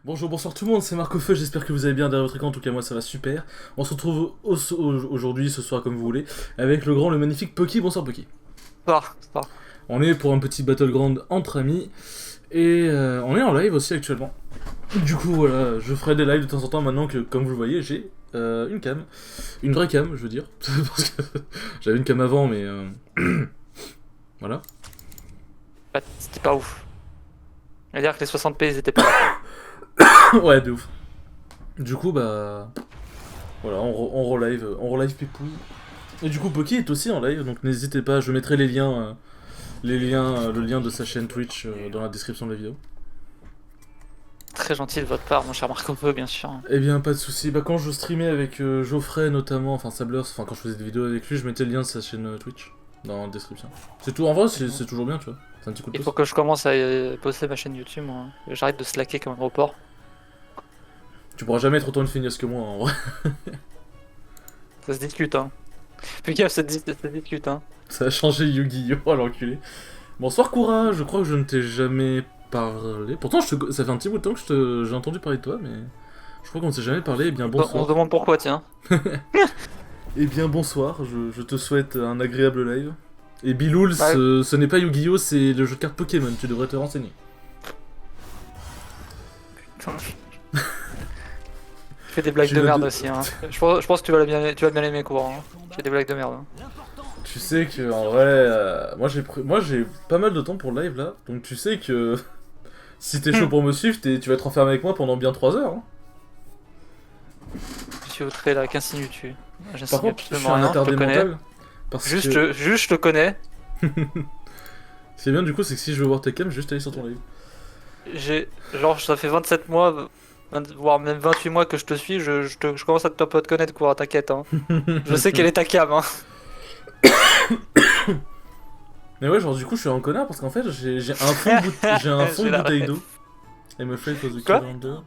Bonjour, bonsoir tout le monde, c'est Marco Feu, j'espère que vous allez bien derrière votre écran, en tout cas moi ça va super. On se retrouve aujourd'hui, ce soir comme vous voulez, avec le grand, le magnifique Poki. Bonsoir Poki. Ça. On est pour un petit battleground entre amis, et on est en live aussi actuellement. Du coup voilà, je ferai des lives de temps en temps maintenant que, comme vous le voyez, j'ai une cam. Une vraie cam, je veux dire. Parce que j'avais une cam avant, mais voilà. Bah, c'était pas ouf. On va dire que les 60p ils étaient pas là. Ouais, de ouf. Du coup, bah... Voilà, on relive Pipou. Et du coup, Poki est aussi en live, donc n'hésitez pas, je mettrai le lien de sa chaîne Twitch dans la description de la vidéo. Très gentil de votre part, mon cher Marco Polo, bien sûr. Eh bien, pas de soucis. Bah, quand je streamais avec Geoffrey notamment, enfin Sablers, enfin quand je faisais des vidéos avec lui, je mettais le lien de sa chaîne Twitch dans la description. C'est tout, en vrai, c'est toujours bien, tu vois. C'est un petit coup de Il pouce. faut que je commence à poster ma chaîne YouTube, moi. J'arrête de slacker comme un gros porc. Tu pourras jamais être autant une feignasse que moi, en vrai. Ça se discute, hein. Fais gaffe, ça se discute, hein. Ça a changé Yu-Gi-Oh! Oh l'enculé. Bonsoir Koura, je crois que je ne t'ai jamais parlé. Pourtant, ça fait un petit bout de temps que j'ai entendu parler de toi, mais je crois qu'on ne s'est jamais parlé. Eh bien, On se bonsoir. demande pourquoi, tiens. Eh bien, bonsoir, je te souhaite un agréable live. Et Biloul, Ouais. ce n'est pas Yu-Gi-Oh! C'est le jeu de cartes Pokémon, tu devrais te renseigner. Putain. Je fais des blagues Tu de l'as merde de- aussi, hein. Je pense que tu vas bien aimer, courant. Hein. Je fais des blagues de merde. Hein. Tu sais que, en vrai, moi j'ai pas mal de temps pour le live là, donc tu sais que si t'es chaud pour me suivre, tu vas être enfermé avec moi pendant bien 3 heures. Hein. Je suis outré là, qu'insinues-tu? Par J'insinue contre, je suis absolument un rien, je te attardé connais. mental. Parce Juste, que. juste, je te connais. Ce qui est bien du coup, c'est que si je veux voir tes cams, juste aller sur ton live. Genre, ça fait 27 mois, voire même 28 mois que je te suis, je commence à un peu te connaître, quoi, t'inquiète, hein. Je sais quelle est ta cam, hein. Mais ouais, genre du coup, je suis un connard parce qu'en fait, j'ai un fond j'ai un fond J'ai de la bouteille ref. d'eau. I'm afraid for the Quoi calendar.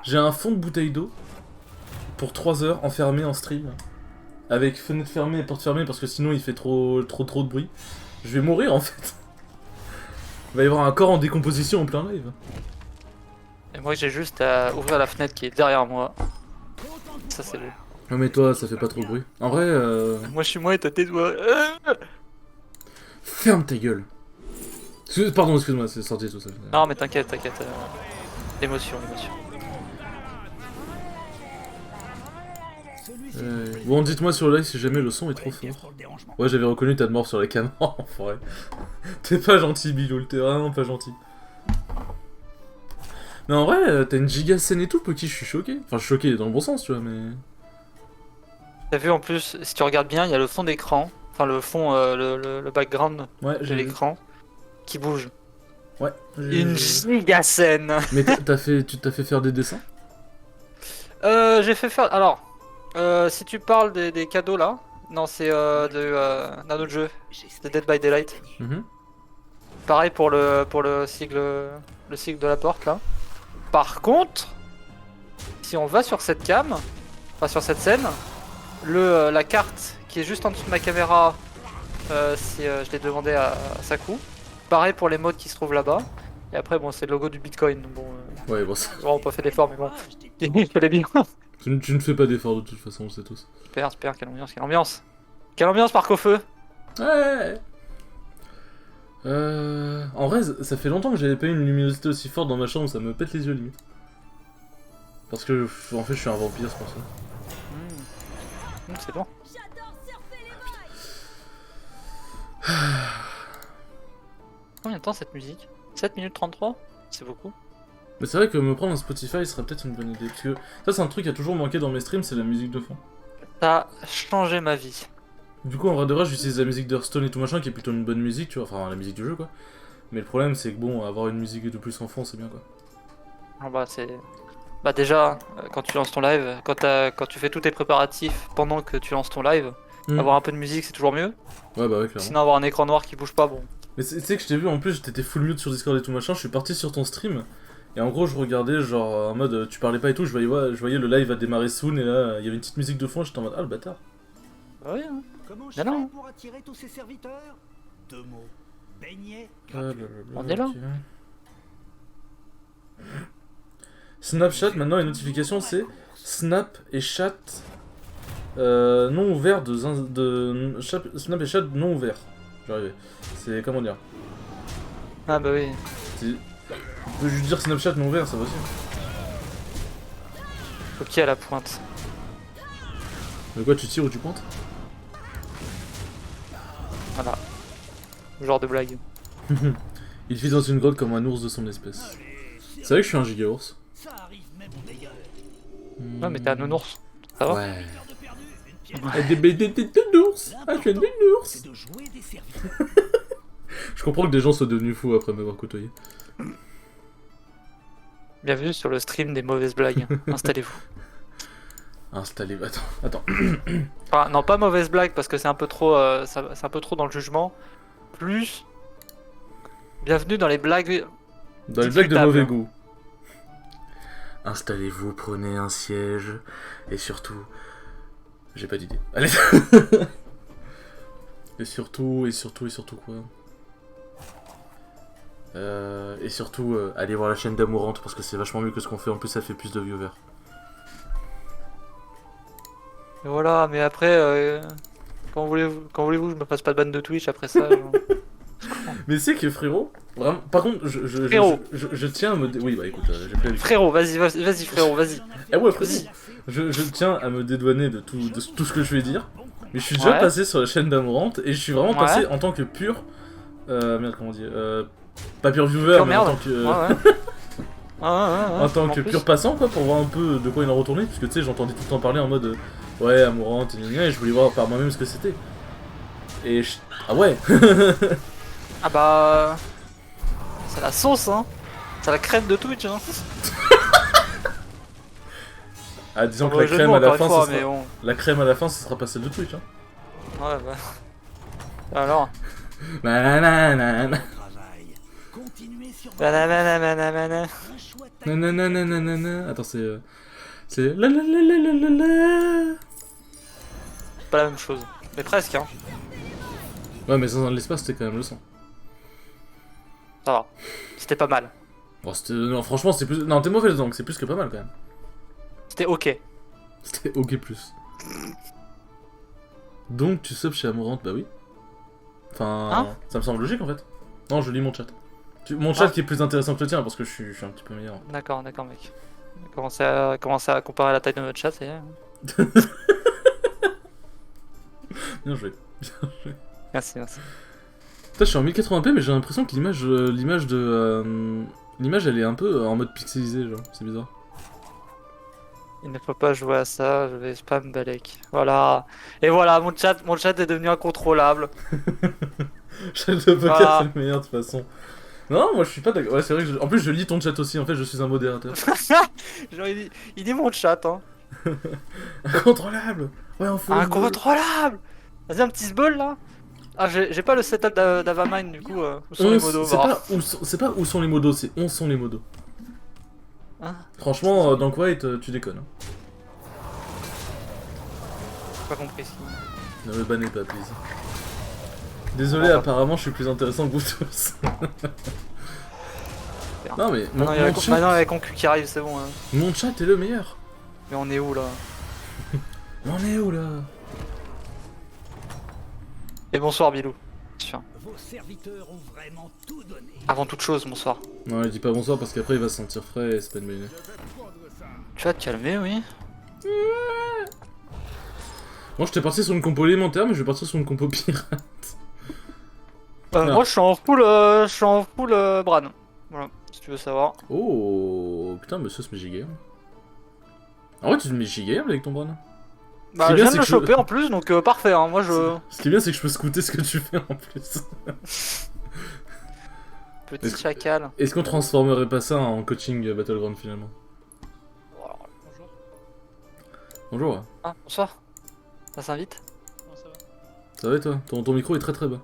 J'ai un fond de bouteille d'eau pour 3 heures enfermé en stream. Avec fenêtre fermée et porte fermée parce que sinon il fait trop de bruit. Je vais mourir en fait. Il va y avoir un corps en décomposition en plein live. Et moi, j'ai juste à ouvrir la fenêtre qui est derrière moi. Ça, c'est beau. Non mais toi, ça fait pas trop de bruit. En vrai, Moi, je suis moi et t'as tes doigts. ferme ta gueule. Pardon, excuse-moi, c'est sorti tout ça. Non, mais t'inquiète, t'inquiète. L'émotion, l'émotion. Bon, dites-moi sur le live si jamais le son est trop fort. Ouais, j'avais reconnu ta mort sur la cam. Enfoiré. T'es pas gentil, Biloul, t'es vraiment pas gentil. Mais en vrai, t'as une giga scène et tout, Poki, je suis choqué. Enfin, je suis choqué dans le bon sens, tu vois, mais. T'as vu, en plus, si tu regardes bien, il y a le fond d'écran. Enfin, le fond, le background Ouais, de j'ai vu. l'écran qui bouge. Ouais. Une giga scène. Mais tu t'as fait faire des dessins? J'ai fait faire. Alors, si tu parles des cadeaux là, non, c'est d'un autre jeu, c'est Dead by Daylight. Mhm. Pareil pour le sigle de la porte là. Par contre, si on va sur cette cam, enfin sur cette scène, la carte qui est juste en dessous de ma caméra, je l'ai demandé à Saku. Pareil pour les modes qui se trouvent là-bas. Et après, bon, c'est le logo du Bitcoin. Bon, Ouais, bon, ça. on peut faire d'efforts, mais bon, il fallait bien. Tu ne fais pas d'efforts de toute façon, on le sait tous. Super, super, quelle ambiance, quelle ambiance! Quelle ambiance, Marc au feu! Ouais. En vrai, ça fait longtemps que j'avais pas eu une luminosité aussi forte dans ma chambre, ça me pète les yeux limite. Parce que, en fait, je suis un vampire, c'est pour ça. C'est bon. Combien de temps cette musique? 7 minutes 33? C'est beaucoup. Mais c'est vrai que me prendre un Spotify serait peut-être une bonne idée. Parce que ça, c'est un truc qui a toujours manqué dans mes streams, c'est la musique de fond. Ça a changé ma vie. Du coup, en vrai de vrai, j'utilise la musique d'Hearthstone et tout machin, qui est plutôt une bonne musique, tu vois. Enfin, la musique du jeu, quoi. Mais le problème, c'est que bon, avoir une musique de plus en fond, c'est bien, quoi. Ah bah c'est... Bah déjà, quand tu lances ton live, quand tu fais tous tes préparatifs pendant que tu lances ton live, Hmm. avoir un peu de musique c'est toujours mieux. Ouais, bah ouais, clairement. Sinon avoir un écran noir qui bouge pas, bon. Mais tu sais que je t'ai vu en plus, t'étais full mute sur Discord et tout machin, je suis parti sur ton stream. Et en gros, je regardais, genre en mode tu parlais pas et tout, je voyais le live a démarré soon et là, il y avait une petite musique de fond, j'étais en mode ah le bâtard. Bah oui, hein. Comment je Mais non. fais pour attirer tous ces serviteurs? Deux mots. Beignet, Ah, gratuit. On est là. ok. Snapchat, maintenant les notifications c'est Snap et chat non ouvert Snap et chat non ouvert. J'arrivais. C'est comment dire. Ah bah oui. On peut juste dire Snapchat non ouvert, ça va aussi. Ok à la pointe. De quoi tu tires ou tu pointes? Voilà. Genre de blague. Il vit dans une grotte comme un ours de son espèce. C'est vrai que je suis un giga ours. Ça arrive même au meilleur. Ouais mais t'es un nounours. Ça va? Ouais. Heure de perdu, une Ah, des ours. Ah, je suis un ours. c'est de jouer des serviteurs. Je comprends que des gens soient devenus fous après m'avoir côtoyé. Bienvenue sur le stream des mauvaises blagues. Installez-vous. Installez. Attends. Enfin, non, pas mauvaise blague parce que c'est un peu trop, c'est un peu trop dans le jugement. Plus, bienvenue dans les blagues. Dans les blagues de Discutable. mauvais goût. Installez-vous, prenez un siège. Et surtout. J'ai pas d'idée. Allez. Et surtout quoi. Et surtout, allez voir la chaîne d'Amourante parce que c'est vachement mieux que ce qu'on fait. En plus, ça fait plus de viewers. Et voilà, mais après, quand voulez-vous que je me fasse pas de ban de Twitch après ça genre. Mais c'est que frérot, vraiment. Par contre, Frérot. je tiens à me. Oui, bah écoute, j'ai pas l'habitude. Frérot, vas-y frérot, vas-y. Eh ouais, frérot. Je tiens à me dédouaner de tout ce que je vais dire. Mais je suis déjà Ouais. passé sur la chaîne d'Amourante et je suis vraiment Ouais. passé en tant que pur. Merde, comment on dit pas pur viewer, Pure mais en merde. tant que. Ouais. En tant que pur passant, quoi, pour voir un peu de quoi il en retournait. Parce que tu sais, j'entendais tout le temps parler en mode. Ouais, Amourante, et je voulais voir par moi-même ce que c'était. Et je... Ah ouais. Ah bah, c'est la sauce hein. C'est la crème de Twitch hein. Ah, disons que Bon, la jeu de crème mots, à la encore fin, une fois, ce mais sera... bon. La crème à la fin, ce sera pas celle de Twitch, hein. Ouais bah. Alors. Nananana. Travail. Continuez sur Nananana. un choix tactique. Nananana. Attends, c'est la la la la la la la. Pas la même chose. Mais presque hein. Ouais, mais dans l'espace, c'était quand même le son. Ça va. C'était pas mal. Bon, c'était... Non, franchement, c'est plus... Non, t'es mauvais donc c'est plus que pas mal, quand même. C'était ok. C'était ok+. Donc, tu subs chez Amourante, bah oui. Enfin, Hein ça me semble logique, en fait. Non, je lis mon chat. Mon chat Ah. qui est plus intéressant que le tien, parce que je suis un petit peu meilleur. D'accord mec. Commencer à comparer la taille de notre chat, ça y est. Bien joué. Merci. Putain, je suis en 1080p, mais j'ai l'impression que l'image elle est un peu en mode pixelisé, genre, c'est bizarre. Il ne faut pas jouer à ça, je vais spam Balek. Voilà. Et voilà, mon chat est devenu incontrôlable. Chat de poker, Ah. c'est le meilleur de toute façon. Non, moi je suis pas d'accord. Ouais, c'est vrai que en plus je lis ton chat aussi, en fait je suis un modérateur. Genre, il dit mon chat, hein. Incontrôlable. Ouais, on fout le bol. Incontrôlable. Vas-y, un petit sball là. Ah, j'ai pas le setup d'Avamine du coup. Où sont les modos bah. C'est pas où sont les modos, c'est on sont les modos. Hein, Franchement, dans Quiet, tu déconnes. Hein. j'ai pas compris. Ne me bannez pas, please. Désolé, apparemment je suis plus intéressant que vous tous. Non mais Maintenant, il y a la concu qui arrive, c'est bon. Hein. mon chat est le meilleur. Mais on est où là? Mais on est où là? Et bonsoir Bilou. Tiens. Vos serviteurs ont vraiment tout donné. Avant toute chose, bonsoir. Non, il dit pas bonsoir parce qu'après il va se sentir frais et c'est pas une bonne idée. Tu vas te calmer, oui. Moi j'étais parti sur une compo élémentaire, mais je vais partir sur une compo pirate. Moi je suis en full, Bran. Voilà, si tu veux savoir. Oh putain, monsieur se met giga. Ah ouais, tu te mets giga avec ton Bran. Bah, qui est je bien, viens de c'est le que choper en plus, donc parfait. Hein. Moi je. Ce qui est bien, c'est que je peux scouter ce que tu fais en plus. Petit Est-ce- chacal. Est-ce qu'on transformerait pas ça en coaching Battleground finalement? Bonjour. Bonjour. Ah, bonsoir. Ça s'invite? Comment ça va? Ça va et toi? Ton micro est très très bas.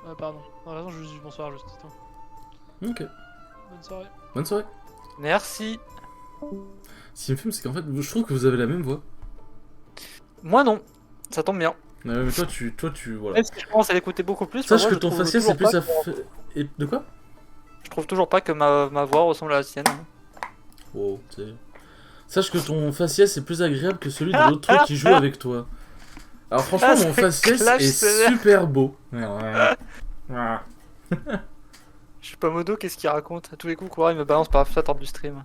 Ah, pardon. Non, raison, je dis bonsoir, juste toi. Ok. Bonne soirée. Bonne soirée. Merci. Ce qui me fume, c'est qu'en fait, je trouve que vous avez la même voix. Moi non. Ça tombe bien. Mais toi, tu voilà. Même si je commence à l'écouter beaucoup plus. Sache moi, que je ton trouve faciès, toujours c'est plus pas à... Et de quoi? Je trouve toujours pas que ma voix ressemble à la sienne. Oh, tu sais. Sache que ton faciès est plus agréable que celui de l'autre truc qui joue avec toi. Alors franchement, Ah, mon c'est faciès clash, est c'est vrai. super beau. Ouais. Je suis pas modo, qu'est-ce qu'il raconte? À tous les coups, Kouara il me balance par la fenêtre du stream.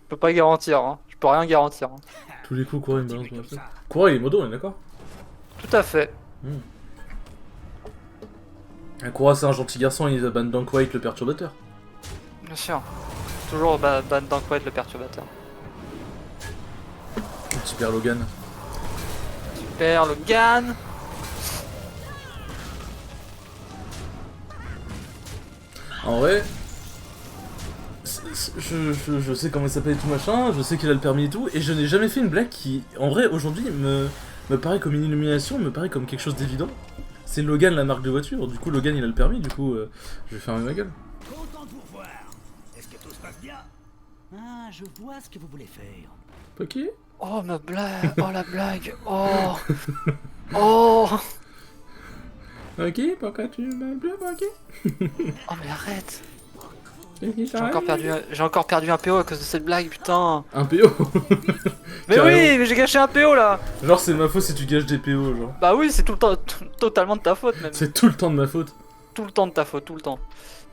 Je peux pas garantir, hein. Je peux rien garantir. Hein. Tous les coups, Kouara, il me balance Continuez par la comme fenêtre. ça. Kouara, il est modo, on est d'accord? Tout à fait. Kouara, c'est un gentil garçon, il abandonne Dank White, le perturbateur. Bien sûr. Toujours Ban Dankwad le perturbateur. Super Logan. Super Logan. En vrai, je sais comment il s'appelle et tout machin, je sais qu'il a le permis et tout, et je n'ai jamais fait une blague qui, en vrai, aujourd'hui, me paraît comme une illumination, me paraît comme quelque chose d'évident. C'est Logan la marque de voiture, du coup Logan il a le permis, du coup je vais fermer ma gueule. Content de vous revoir. Est-ce que tout se passe bien? Ah, je vois ce que vous voulez faire. Ok. Oh ma blague. Oh la blague. Oh. Oh. Ok, pourquoi tu m'as plus ok? Oh mais arrête. J'ai J'ai encore perdu un PO à cause de cette blague, putain. un PO. Mais Carrément. oui, mais j'ai gâché un PO là. Genre c'est ma faute si tu gâches des PO, genre. Bah oui, c'est tout le temps, totalement de ta faute même. C'est tout le temps de ma faute. Tout le temps de ta faute, tout le temps.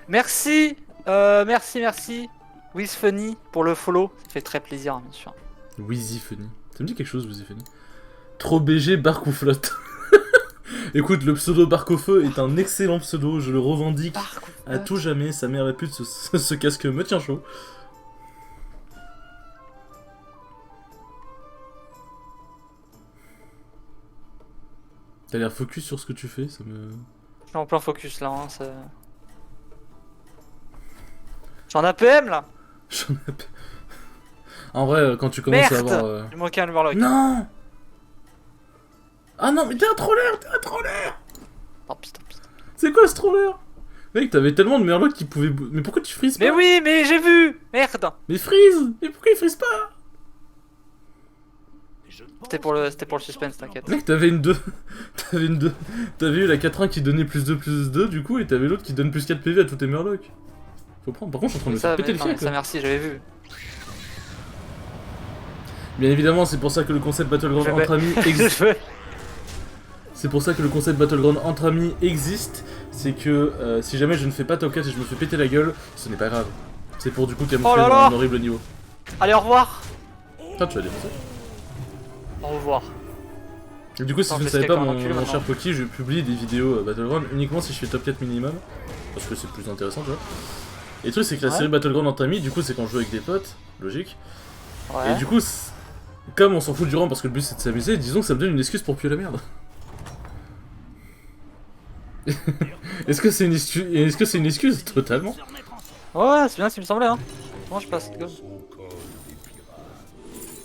Merci, merci. Wiz Funny pour le follow, ça fait très plaisir, bien sûr. Wheezy Funny. Ça me dit quelque chose, Wheezy Funny. Trop BG, barque ou flotte. Écoute, le pseudo barque au feu est un excellent pseudo, je le revendique à tout jamais. Sa mère la pute, ce casque me tient chaud. T'as l'air focus sur ce que tu fais, ça me... Je suis en plein focus là, hein, c'est... J'en ai APM là. J'en ai pas- En vrai, quand tu commences à Merde. avoir... Il manquait un Warlock. Non. Ah non, mais t'es un troller, Oh putain. C'est quoi ce troller? Mec, t'avais tellement de merlocs qui pouvaient... Mais pourquoi tu frises pas? Mais oui, mais j'ai vu. Merde. Mais freeze! Mais pourquoi il freeze pas? C'était pour le suspense, t'inquiète. Mec, t'avais une 2. T'avais une 2. T'avais eu la 4-1 qui donnait plus 2, du coup, et t'avais l'autre qui donne plus 4 PV à tous tes murlocs. Faut prendre. Par contre, je suis en train de me faire péter le non, mais fiac. ça là. merci, j'avais vu. Bien évidemment, c'est pour ça que le concept Battleground Je vais- entre amis existe. Je veux- C'est pour ça que le concept Battleground entre amis existe. C'est que si jamais je ne fais pas top 4 et je me fais péter la gueule, ce n'est pas grave. C'est pour du coup camoufler Oh là là mon horrible niveau. Allez, au revoir. Ah, tu vas défoncer. Au revoir. Et du coup, si Attends, vous ne je savez laisse pas, quelqu'un mon reculer, cher maintenant. Poki, je publie des vidéos Battleground uniquement si je fais top 4 minimum. Parce que c'est plus intéressant, tu vois. Et le truc, c'est que la Ouais. série Battleground entre amis, du coup, c'est quand je joue avec des potes, logique. Ouais. Et du coup, comme on s'en fout du rang parce que le but c'est de s'amuser, disons que ça me donne une excuse pour puer la merde. Est-ce que c'est une excuse? Totalement. Ouais, c'est bien ce qui me semblait, hein. Comment je passe, go.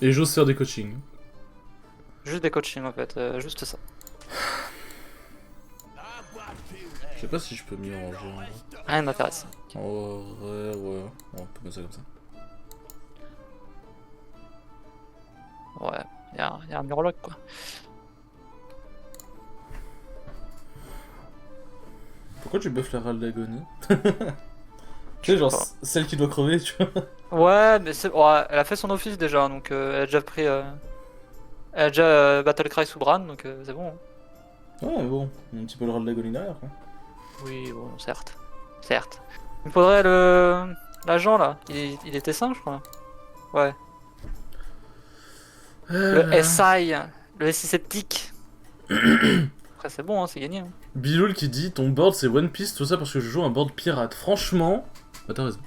Et j'ose faire des coachings. Juste des coachings en fait, juste ça. Je sais pas si je peux mieux ranger. Rien ne m'intéresse. En vrai, ouais. On peut mettre ça comme ça. Ouais, y'a un murloc quoi. Pourquoi tu buffes la râle d'agonie? Tu sais, genre pas. celle qui doit crever, tu vois. Ouais, mais c'est... Ouais, elle a fait son office déjà, donc elle a déjà pris... Elle a déjà Battlecry sous Bran, donc c'est bon. Hein. Ouais, mais bon, un petit peu le râle d'agonie derrière, quoi. Oui, bon, certes. Certes. Il me faudrait le... L'agent là, il était 5 je crois. Ouais. Le SI, le SI sceptique. Après c'est bon, hein, c'est gagné. Hein. Biloul qui dit ton board c'est One Piece, tout ça parce que je joue un board pirate. Franchement, bah t'as raison.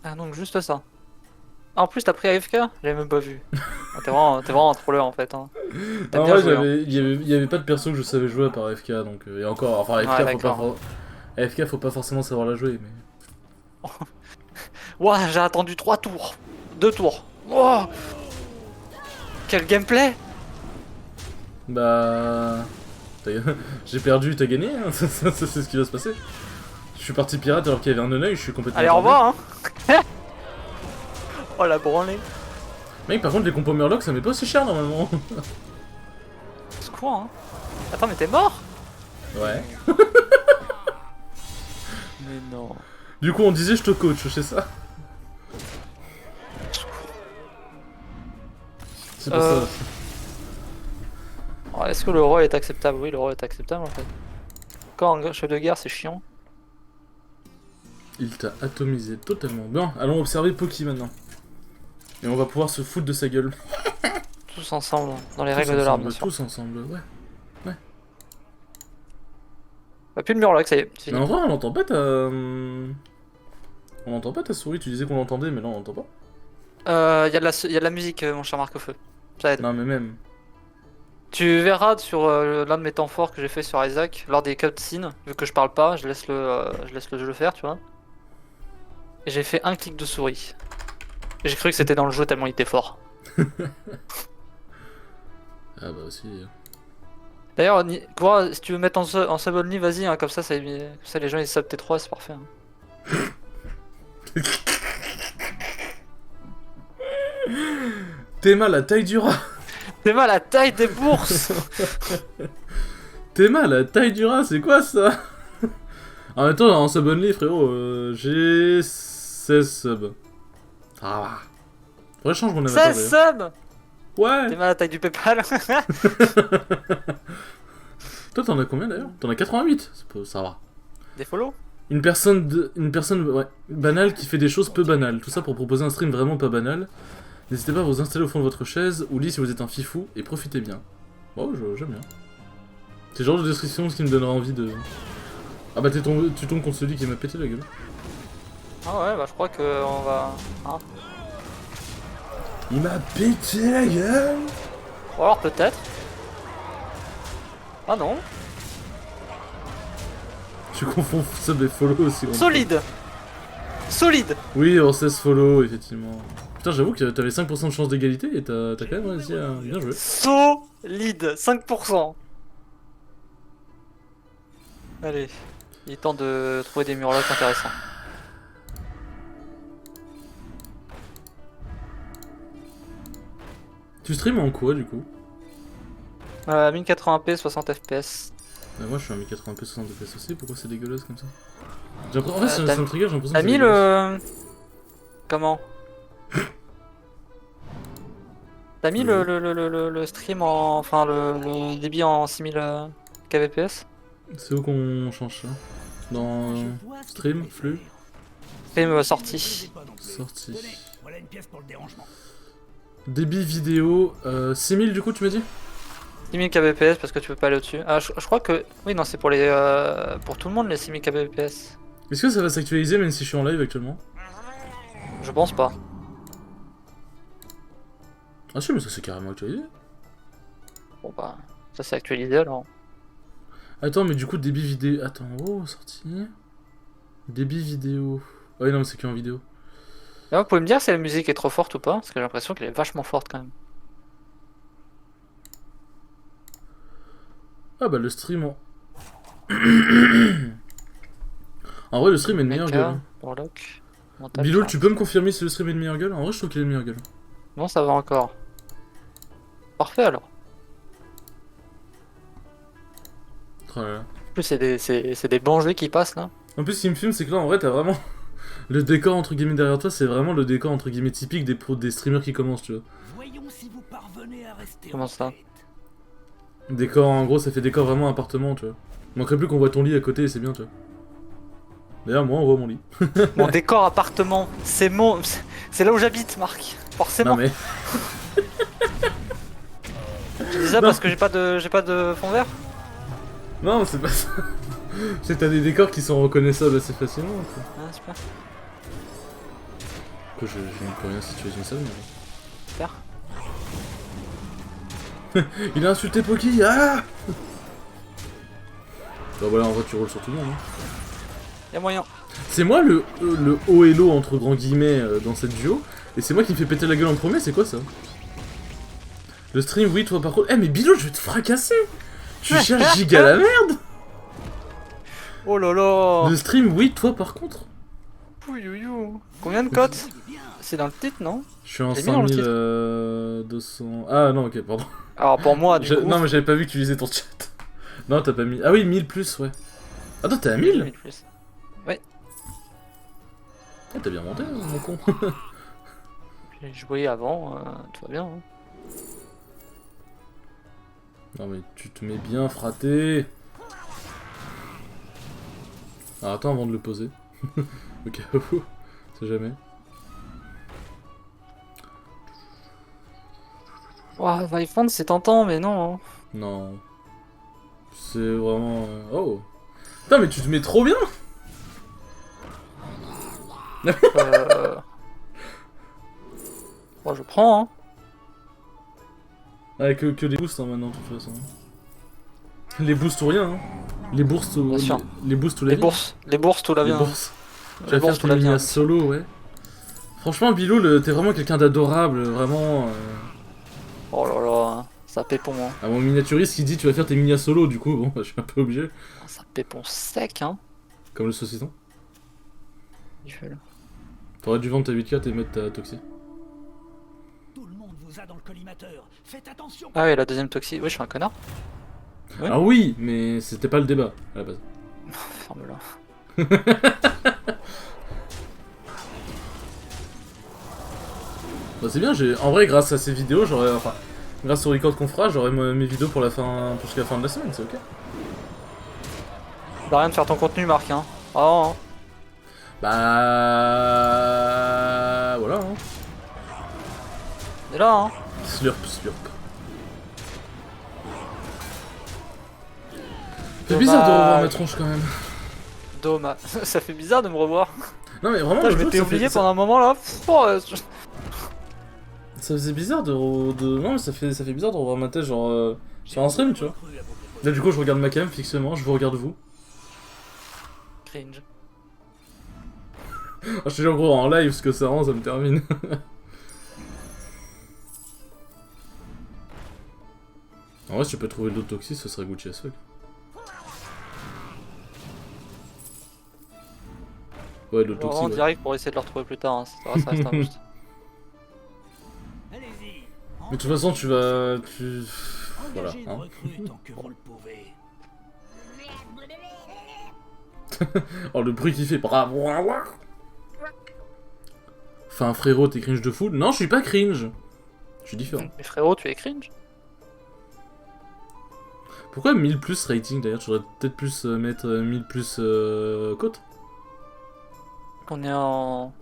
Ah donc juste ça. Ah, en plus t'as pris AFK? J'avais même pas vu. Ah, t'es vraiment un troller en fait. Hein. T'aimes En bien vrai, jouer, hein. il y avait pas de perso que je savais jouer à part AFK, donc et encore, enfin AFK, Ouais, AFK faut pas forcément savoir la jouer, mais. Ouah, j'ai attendu 3 tours. 2 tours. Wow. Quel gameplay! Bah. J'ai perdu, t'as gagné, hein. C'est ce qui va se passer. Je suis parti pirate alors qu'il y avait un œil, je suis complètement. Allez, au perdu. revoir, hein! Oh la branlée! Mec, par contre, les compos Murloc ça m'est pas aussi cher normalement. C'est quoi, hein? Attends, mais t'es mort? Ouais. Mais non. Du coup, on disait je te coach, c'est ça? C'est pour ça. Alors, est-ce que le rôle est acceptable? Oui, le rôle est acceptable en fait. Encore un chef de guerre, c'est chiant. Il t'a atomisé totalement. Bien, allons observer Poki maintenant. Et on va pouvoir se foutre de sa gueule. Tous ensemble, dans les Tous règles de l'art, ensemble, bien sûr. tous ensemble, ouais. Bah, plus de murloc, ça y est. c'est Mais fini. en vrai, on n'entend pas ta... On n'entend pas ta souris, tu disais qu'on l'entendait, mais là on l'entend pas. Y a de la musique, mon cher Marc-Feu. Ça aide. Non mais même. Tu verras sur l'un de mes temps forts que j'ai fait sur Isaac, lors des cutscenes, vu que je parle pas, je laisse le jeu faire, tu vois. Et j'ai fait un clic de souris. Et j'ai cru que c'était dans le jeu tellement il était fort. Ah bah aussi... D'ailleurs, si tu veux mettre en sub only, vas-y, hein, comme ça les gens ils sub T3, c'est parfait. Hein. Théma, la taille du rat. T'es mal la taille des bourses. Théma, la taille du rat, c'est quoi ça? En même temps, en sub only, frérot, j'ai 16 subs. Ah va. Faudrait changer mon avatar 16 d'ailleurs. subs. Ouais. T'es mal la taille du Paypal. Toi t'en as combien d'ailleurs? T'en as 88, ça va. Des follow. Une personne ouais, banale qui fait des choses peu banales. Tout ça pour proposer un stream vraiment pas banal. N'hésitez pas à vous installer au fond de votre chaise ou lit si vous êtes un fifou et profitez bien. Oh, j'aime bien. C'est le genre de description qui me donnera envie de... Ah bah tu tombes contre celui qui m'a pété la gueule. Ah ouais, bah je crois que on va... Hein. Il m'a pété la gueule. Ou alors peut-être. Ah non. Tu confonds sub et follow aussi. Solide. Solide. Oui, en 16 follow, effectivement. Putain, j'avoue que t'avais 5% de chance d'égalité et t'as quand même réussi à bien jouer. Solide. 5%. Allez. Il est temps de trouver des murlocs intéressants. Tu stream en quoi du coup? 1080p, 60 fps. Moi je suis en 1080p 60 fps aussi, pourquoi c'est dégueulasse comme ça? En fait, ça me trigger, j'ai l'impression que T'as c'est mis dégueulasse. le... Comment? T'as mis le stream en... Enfin le débit en 6000 kbps? C'est où qu'on change ça? Dans stream, flux, Stream sorti. sortie. Tenez, voilà une pièce pour le dérangement. Débit vidéo, 6000 du coup tu m'as dit? 6000 kbps parce que tu peux pas aller au-dessus. Ah, je crois que... Oui, non, c'est pour les... pour tout le monde les 6000 kbps. Est-ce que ça va s'actualiser même si je suis en live actuellement? Je pense pas. Ah si, mais ça s'est carrément actualisé. Bon bah... Ça s'est actualisé alors. Attends, mais du coup débit vidéo... Attends, oh, sortie... Débit vidéo... Ah oui non mais c'est qu'en vidéo. Là, vous pouvez me dire si la musique est trop forte ou pas? Parce que j'ai l'impression qu'elle est vachement forte quand même. Ah bah le stream en... En vrai le stream est de meilleure gueule. Warlock, mental, Bilol, charge. tu peux me confirmer si le stream est de meilleure gueule? En vrai je trouve qu'il est de meilleure gueule. Non, ça va encore. Parfait alors. Oh là là. En plus, c'est des bons jeux qui passent là. En plus ce qui me filme c'est que là en vrai t'as vraiment... Le décor entre guillemets derrière toi c'est vraiment le décor entre guillemets typique des streamers qui commencent tu vois. Voyons si vous parvenez à rester Comment en ça? tête. Décor en gros ça fait décor vraiment appartement tu vois. Il manquerait plus qu'on voit ton lit à côté et c'est bien tu vois. D'ailleurs moi on voit mon lit. Mon décor appartement, c'est mon... C'est là où j'habite, Marc. Forcément. Non mais... Je dis ça Non. parce que j'ai pas de fond vert. Non c'est pas ça. C'est que t'as des décors qui sont reconnaissables assez facilement. Quoi. Ah, super. Quoi je n'ai plus rien si tu es une salle mais... Super. Il a insulté Poki, ah. Bah voilà, en vrai tu roules sur tout le monde. Hein. Y'a moyen. C'est moi le haut et low entre grands guillemets dans cette duo, et c'est moi qui me fais péter la gueule en premier, c'est quoi ça? Le stream, oui, toi par contre... Eh mais Bilo, je vais te fracasser. Tu cherches giga la merde. Oh là là. Le stream, oui, toi par contre. Pouyouyou. Combien de cotes? C'est dans le titre, non? Je suis en J'ai mis dans le titre. 5200... Ah non, ok, pardon. Alors pour moi, du coup... Non mais j'avais pas vu que tu lisais ton chat. Non, t'as pas mis... Ah oui, 1000 plus, ouais. Attends, t'es à 1000? plus. Ouais. Ah, t'as bien monté, hein, mon con. J'ai joué avant, tout va bien. Hein. Non mais tu te mets bien fraté. Alors attends avant de le poser. Au cas où, c'est jamais. Ouah, Vivefront c'est tentant, mais non. Hein. Non. C'est vraiment... Oh. Putain mais tu te mets trop bien. Bon, je prends, hein. Avec que des boosts hein, maintenant de toute façon. Les boosts ou rien hein. Les bourses ou... Bien sûr. Les boosts ou la Les vie. bourses, tout la Les vie. hein. bourses. Tu Les vas bourses, faire tout tes la vie. mini hein. solo ouais. Franchement Bilou, t'es vraiment quelqu'un d'adorable, vraiment... Oh là là, ça pépon. Hein. À mon miniaturiste qui dit tu vas faire tes mini solo du coup, bon bah, je suis un peu obligé. Ça pépon sec, hein. Comme le saucisson. Gueule. T'aurais dû vendre ta 8K et mettre ta toxie. Tout le monde vous a dans le collimateur. Faites attention. Ah ouais, la deuxième toxie. Oui, je suis un connard. Ouais. Ah oui, mais c'était pas le débat à la base. Ferme-la. Bah c'est bien, en vrai grâce à ces vidéos, j'aurais... Enfin, grâce au record qu'on fera, j'aurai mes vidéos pour la fin... jusqu'à la fin de la semaine, c'est ok. T'as rien de faire ton contenu, Marc, hein. Oh, hein. Bah... Voilà, hein. On est là, hein. Slurp, slurp. C'est bizarre de revoir ma tronche quand même. Dommage. Ça fait bizarre de me revoir. Non mais vraiment, Putain, je le jeu, m'étais ça oublié fait... pendant un moment là. Ça faisait bizarre Non mais ça fait bizarre de revoir ma tête genre... sur un stream, tu vois. Là du coup je regarde ma cam fixement, je vous regarde vous. Cringe. Ah, je te dis en gros en live ce que ça rend, ça me termine. En vrai si tu peux trouver d'autres toxis, ce serait Gucci as fuck. Ouais, d'autres toxis, En ouais. direct pour essayer de le retrouver plus tard. Hein. Ça reste un boost. Allez-y. Mais de toute façon tu vas... Voilà, Engagez une hein. recrue tant que vous le pouvez. Oh le bruit qu'il fait, bravo. Enfin frérot, t'es cringe de fou? Non, je suis pas cringe. Je suis différent. Mais frérot, tu es cringe. Pourquoi 1000 plus rating d'ailleurs? Tu devrais peut-être plus mettre 1000 plus côte. On est en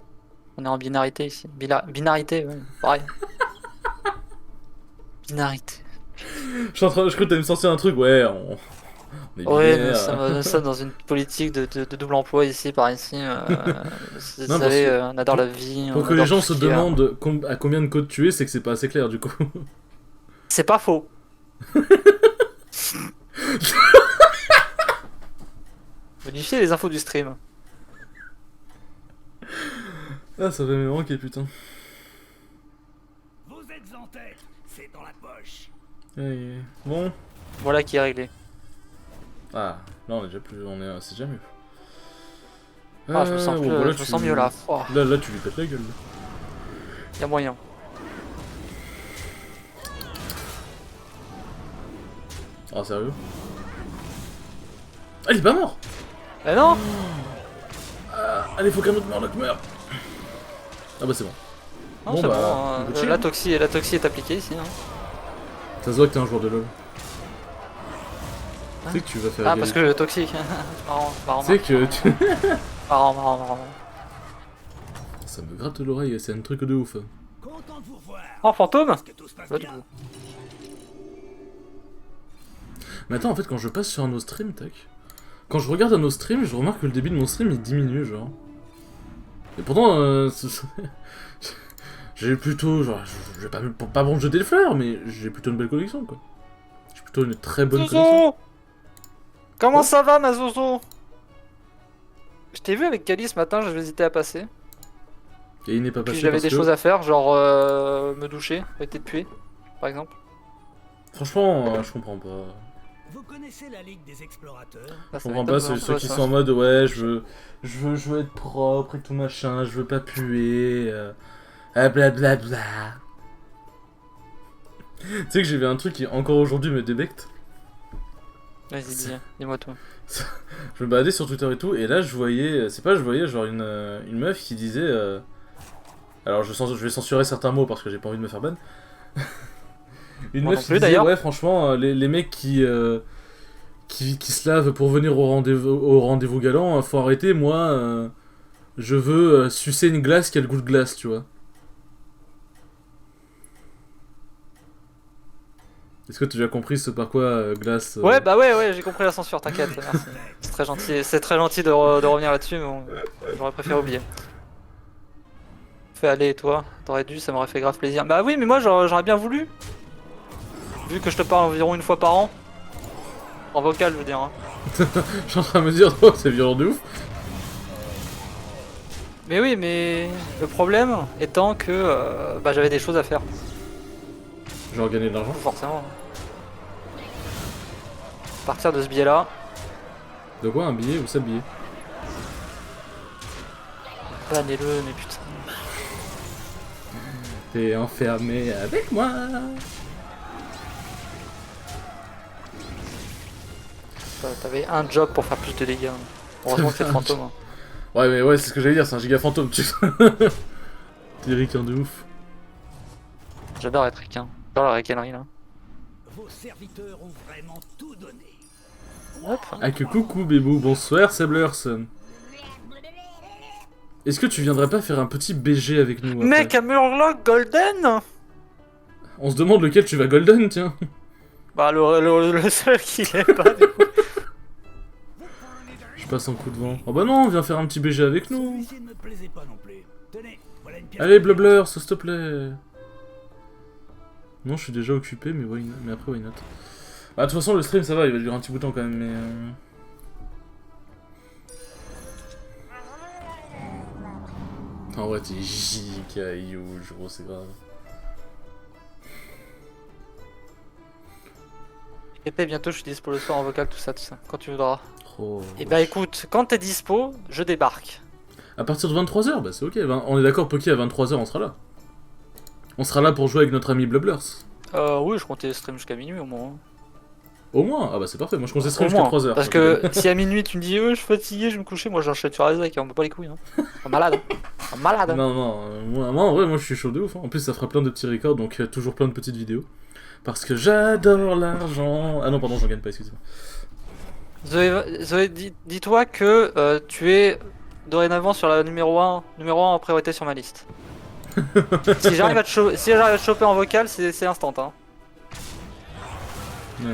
binarité ici. Binarité, ouais, pareil. Binarité. Je crois que t'allais me sortir un truc, ouais, on est Ouais, binaire. nous sommes dans une politique de double emploi ici, par ici. Vous Non, savez, parce on adore la vie. Pour on que les adore gens tout se ce qui est, demandent à combien de codes tu es, c'est que c'est pas assez clair du coup. C'est pas faux. Modifier les infos du stream. Ah, ça va me manquer, putain. Vous êtes en tête. C'est dans la poche. Allez, bon. Voilà qui est réglé. Ah, là on est déjà plus. C'est déjà mieux. Ah, je me sens, bon, voilà, je me sens mieux là. Oh, Là, tu lui pètes la gueule. y a moyen. Ah, sérieux? Ah, il est pas mort! Eh non! Allez, faut qu'un autre Murloc meure! Ah, bah, c'est bon. Non, Bon, c'est bah, bon. Hein. Gucci. La toxie est appliquée ici. Hein. Ça se voit que t'es un joueur de LoL. Tu sais que tu vas faire. Ah, parce que toxique. Marrant, marrant. Tu sais que tu. Marrant. Ça me gratte l'oreille, c'est un truc de ouf. Content de vous voir. Oh, fantôme! Est-ce que tout se passe L'autre bien? coup. Mais attends, en fait, quand je passe sur un autre stream, tac. Quand je regarde un autre stream, je remarque que le débit de mon stream il diminue, genre. Et pourtant, j'ai plutôt. Genre, je vais pas bon jeter des fleurs, mais j'ai plutôt une belle collection, quoi. J'ai plutôt une très bonne collection. Zozo! Comment ça va, ma Zozo? Je t'ai vu avec Kali ce matin, j'avais hésité à passer. Et il n'est pas Puis passé j'avais parce des que... choses à faire, genre me doucher, arrêter de puer, par exemple. Franchement, je comprends pas. Vous connaissez la Ligue des Explorateurs? Ça, Je ça comprends m'étonne pas de ceux qui ça. sont en mode ouais, je veux être propre et tout machin, je veux pas puer, blablabla. Tu sais que j'ai vu un truc qui encore aujourd'hui me débecte. Vas-y, dis-moi tout. Je me baladais sur Twitter et tout, et là je voyais, je voyais genre une meuf qui disait, alors je vais censurer certains mots parce que j'ai pas envie de me faire ban. Une Moi meuf non qui plus, disait, d'ailleurs. ouais franchement, les mecs qui se lavent pour venir au rendez-vous galant, faut arrêter, moi, je veux sucer une glace qui a le goût de glace, tu vois. Est-ce que tu as déjà compris ce par quoi glace Ouais, bah ouais, j'ai compris la censure, t'inquiète, merci. C'est très gentil de revenir là-dessus, mais bon, j'aurais préféré oublier. Fais aller, et toi, t'aurais dû, ça m'aurait fait grave plaisir. Bah oui, mais moi j'aurais bien voulu. Vu que je te parle environ une fois par an. En vocal, je veux dire. Hein. Je suis en train de me dire, oh, c'est violent de ouf. Mais oui, mais le problème étant que bah, j'avais des choses à faire, Genre gagner de l'argent. forcément. À partir de ce biais-là, De quoi, un billet ou 7 billets? bannez-le, mais putain. T'es enfermé avec moi. T'avais un job pour faire plus de dégâts. Heureusement que c'est fantôme. Hein. Ouais, mais ouais, c'est ce que j'allais dire, c'est un giga fantôme, tu sais. T'es ricain de ouf. J'adore être ricain. J'adore la ricanerie là. Vos serviteurs ont vraiment tout donné. Hop. Ah que coucou bébou, bonsoir Sablerson. Est-ce que tu viendrais pas faire un petit BG avec nous après? Mec, un Murloc Golden. On se demande lequel tu vas golden, tiens. Bah le seul qui l'est pas du coup. Je passe un coup de vent. Oh bah non, viens faire un petit BG avec nous. Celui-ci ne me plaisait pas non plus. Tenez, voilà une pièce. Allez Blubblers, s'il te plaît. Non, je suis déjà occupé, mais, mais après why not. Bah de toute façon le stream ça va, il va durer un petit bout de temps quand même, mais... En vrai t'es giga huge, gros, c'est grave. Épée, bientôt je suis dispo le soir en vocal, tout ça, quand tu voudras. Oh. Et bah écoute, quand t'es dispo, je débarque. À partir de 23h, bah c'est ok, on est d'accord, Poké, à 23h on sera là. On sera là pour jouer avec notre ami Blubblers. Oui, je comptais stream jusqu'à minuit au moins. Au moins? Ah bah c'est parfait, moi je comptais Au stream jusqu'à moins. 3h. Parce que si à minuit tu me dis je suis fatigué, je vais me coucher, moi j'enchaîne sur Isaac et on me bat pas les couilles. Hein. Un malade. Hein. Un malade. Hein. Non, moi en vrai, moi je suis chaud de ouf. Hein. En plus ça fera plein de petits records, donc toujours plein de petites vidéos. Parce que j'adore l'argent. Ah non, pardon, j'en gagne pas, excusez-moi. Zoé, dis-toi que tu es dorénavant sur la numéro 1 en priorité sur ma liste. Si j'arrive à te choper en vocal, c'est instant. Hein. Ouais.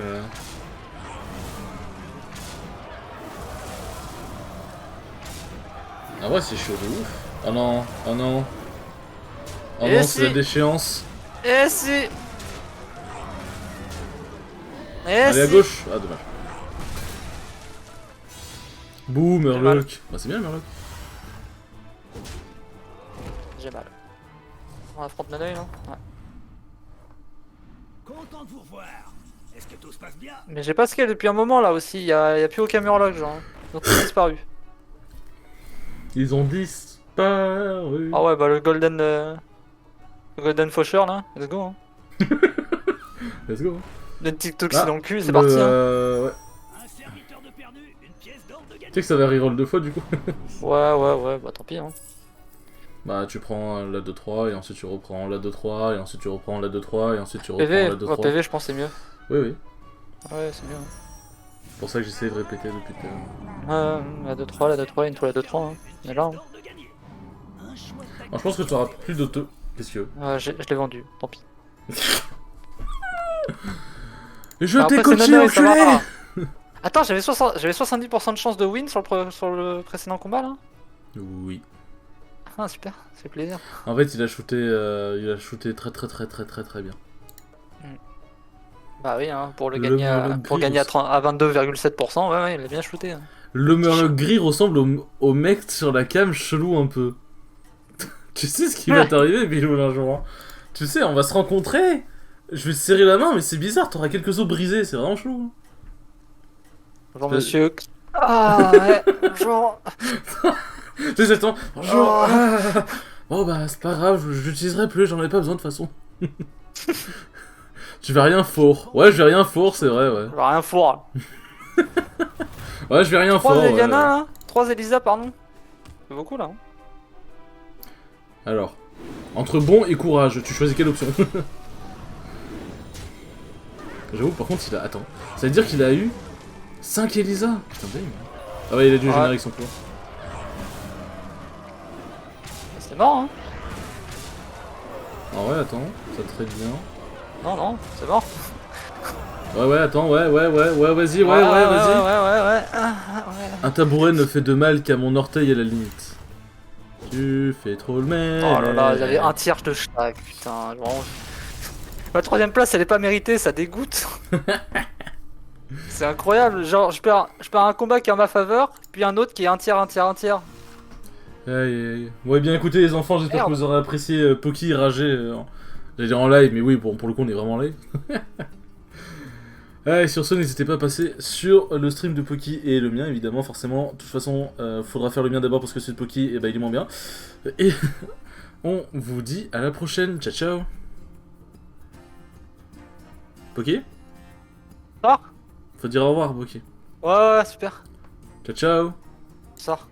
Ah ouais, c'est chaud de ouf. Oh non, oh non. Oh Et non, si. c'est la déchéance. Et si. Et Allez à si. gauche. Ah, dommage. Boum, mal. Murloc. Bah c'est bien Murloc. J'ai mal. On affronte Nanoï, non? Ouais. Content de vous revoir. Est-ce que tout se passe bien? Mais j'ai pas scale depuis un moment là aussi, y a plus aucun Murloc genre. Donc ils ont disparu. Ils ont disparu. Ah ouais, bah le Golden Faucheur là, let's go. Hein. Let's go. Le TikTok Ah, c'est dans le cul, c'est parti. Hein. Ouais. Un serviteur de perdu, une pièce d'or de Tu gagné. sais que ça va reroll 2 fois du coup. Ouais, bah tant pis. Hein. Bah tu prends la 2-3 et ensuite tu reprends la 2-3 et ensuite tu reprends la 2-3 et ensuite tu reprends PV, la 2-3. PV je pense c'est mieux. Oui, oui. Ouais, c'est mieux. Hein. C'est pour ça que j'essaie de répéter depuis tout à l'heure. La 2-3, une fois la 2-3. Hein. On est là. Hein. D'or de gagné. Un choix de Alors, je pense que tu auras plus d'auto. Qu'est-ce que Je l'ai vendu, tant pis. je Après, t'ai c'est coaché, Nanoï, ça enculé. va. Attends, j'avais 70% de chance de win sur le précédent combat là. Oui. Ah super, c'est plaisir. En fait, il a shooté très bien. Bah oui, hein, pour Le gagner Murloc pour gris gagner à, aussi. à 22,7%, ouais, il a bien shooté. Hein. Le Murloc gris ressemble au mec sur la cam chelou un peu. Tu sais ce qui va t'arriver, Bilou, un jour. Hein. Tu sais, on va se rencontrer. Je vais te serrer la main, mais c'est bizarre, t'auras quelques os brisés, c'est vraiment chelou. Bonjour monsieur. Ah ouais, bonjour. Tu sais, attends. Bonjour. Oh. Ah. Oh bah, c'est pas grave, je l'utiliserai plus, j'en ai pas besoin de toute façon. Tu vas rien fourre. Ouais, je vais rien fourre, c'est vrai, ouais. J'ai rien fourre. Ouais, je vais rien 3 fort. Eliana là 3 Elisa, pardon. C'est beaucoup là. Hein. Alors, entre bon et courage, tu choisis quelle option? J'avoue, par contre, il a. Attends, ça veut dire qu'il a eu 5 Elisa? Putain, dingue. Ah ouais, il a dû générique son tour. C'est mort, hein. Ah ouais, attends, ça trade bien. Non, non, c'est mort. Ouais, attends, ouais, vas-y, vas-y. Ouais. Un tabouret ne fait de mal qu'à mon orteil à la limite. Tu fais trop le mec. Oh là là, j'avais un tiers de chaque, putain. Vraiment... Ma 3ème place, elle est pas méritée, ça dégoûte. C'est incroyable, genre je perds un combat qui est en ma faveur, puis un autre qui est un tiers. Aïe. Ouais, bien écoutez les enfants, j'espère Merde. que vous aurez apprécié Poki rager. J'allais dire en live, mais oui, bon, pour le coup, on est vraiment en live. Et sur ce, n'hésitez pas à passer sur le stream de Poki et le mien, évidemment, forcément. De toute façon, faudra faire le mien d'abord parce que celui de Poki, eh ben, il est moins bien. Et on vous dit à la prochaine. Ciao, ciao. Poki? Sors. Faut dire au revoir, Poki. Ouais, super. Ciao, ciao. Sors.